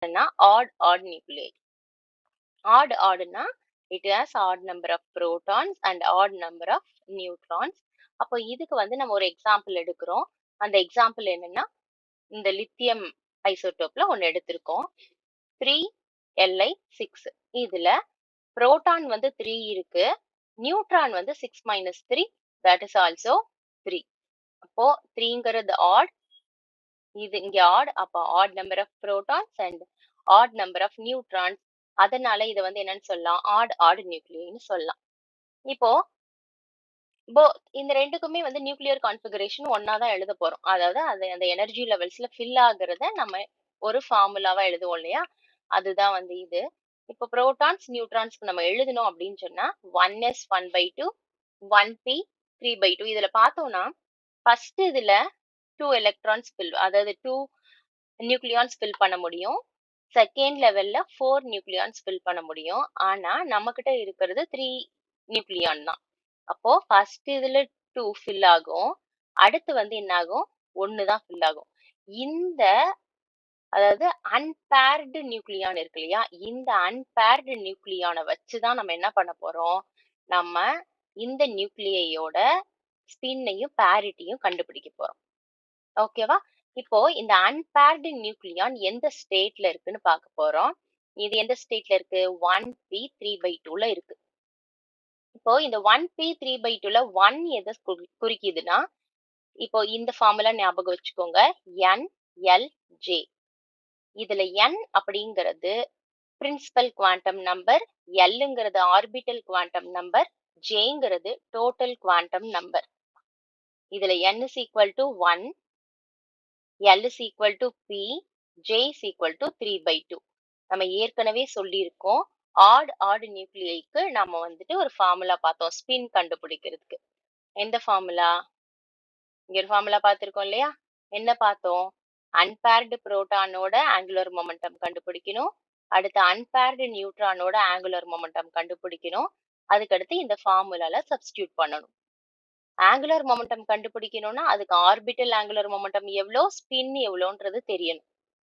odd nuclei. Oddனா it has odd number of protons and odd number of neutrons. அப்போ இதுக்கு வந்து நம்ம ஒரு எக்ஸாம்பிள் எடுக்கிறோம். அந்த எக்ஸாம்பிள் என்னன்னா இந்த லித்தியம் ஐசோடோப்ல ஒன்னு எடுத்திருக்கோம். 3Li6. இதுல புரோட்டான் வந்து 3 இருக்கு, நியூட்ரான் வந்து 6 - 3, that is also 3. அப்போ 3ங்கிறது odd, இது இங்க odd, அப்போ odd number of protons and odd number of neutrons. அதனால இதை வந்து என்னன்னு சொல்லலாம், odd நியூக்ளியைன்னு சொல்லலாம். இப்போ இந்த ரெண்டுக்குமே வந்து நியூக்ளியர் கான்ஃபிகரேஷன் ஒன்னா தான் எழுத போறோம். அதாவது அது அந்த எனர்ஜி லெவல்ஸ்ல ஃபில் ஆகுறத நம்ம ஒரு ஃபார்முலாவா எழுதுவோம் இல்லையா, அதுதான் வந்து இது. இப்போ புரோட்டான்ஸ் நியூட்ரான்ஸ்க்கு நம்ம எழுதணும் அப்படின்னு சொன்னா 1s 1/2, 1p 3/2. இதுல பார்த்தோம்னா ஃபர்ஸ்ட் இதுல 2 எலக்ட்ரான்ஸ் ஃபில், அதாவது 2 நியூக்ளியான்ஸ் ஃபில் பண்ண முடியும். செகண்ட் லெவல்ல 4 நியூக்ளியான்ஸ் ஃபில் பண்ண முடியும். ஆனா நம்ம கிட்ட இருக்கிறது 3 நியூக்ளியான் தான். அப்போ ஃபர்ஸ்ட் இதுல 2 ஃபில் ஆகும், அடுத்து வந்து என்ன ஆகும், 1 தான் ஃபில் ஆகும். இந்த அதாவது அன்பேர்டு நியூக்ளியான் இருக்கு இல்லையா, இந்த அன்பேர்டு நியூக்ளியானை வச்சுதான் நம்ம என்ன பண்ண போறோம், நம்ம இந்த நியூக்ளியோட ஸ்பின்னையும் பேரிட்டியும் கண்டுபிடிக்க போறோம். ஓகேவா? இப்போ இந்த அன்பேர்டு நியூக்ளியான் எந்த ஸ்டேட்ல இருக்குன்னு பார்க்க போறோம். இது எந்த ஸ்டேட்ல இருக்கு, 1p 3/2ல இருக்கு. இப்போ இந்த 1p 3/2ல 1 எதை குறிக்குதுன்னா, இப்போ இந்த ஃபார்முலா ஞாபகம் வச்சுக்கோங்க, NLJ. இதுல n அப்படிங்கிறது பிரின்சிபல் குவாண்டம் நம்பர், Lங்கிறது ஆர்பிட்டல் குவாண்டம் நம்பர், Jங்கிறது டோட்டல் குவாண்டம் நம்பர். இதுல n is equal to 1, L is equal to p, J is equal to 3/2. நம்ம ஏற்கனவே சொல்லியிருக்கோம், odd நியூக்ளியைக்கு நம்ம வந்துட்டு ஒரு ஃபார்முலா பார்த்தோம் ஸ்பின் கண்டுபிடிக்கிறதுக்கு. எந்த ஃபார்முலா, இங்க ஒரு ஃபார்முலா பார்த்திருக்கோம் இல்லையா, என்ன பார்த்தோம், அன்பேர்டு புரோட்டானோட ஆங்குலர் மொமெண்டம் கண்டுபிடிக்கணும், அடுத்து அன்பேர்டு நியூட்ரானோட ஆங்குலர் மொமெண்டம் கண்டுபிடிக்கணும், அதுக்கடுத்து இந்த ஃபார்முலால சப்ஸ்டியூட் பண்ணணும். ஆங்குலர் மொமெண்டம் கண்டுபிடிக்கணும்னா அதுக்கு ஆர்பிட்டல் ஆங்குலர் மொமெண்டம் எவ்வளோ, ஸ்பின் எவ்வளோன்றது தெரியணும்.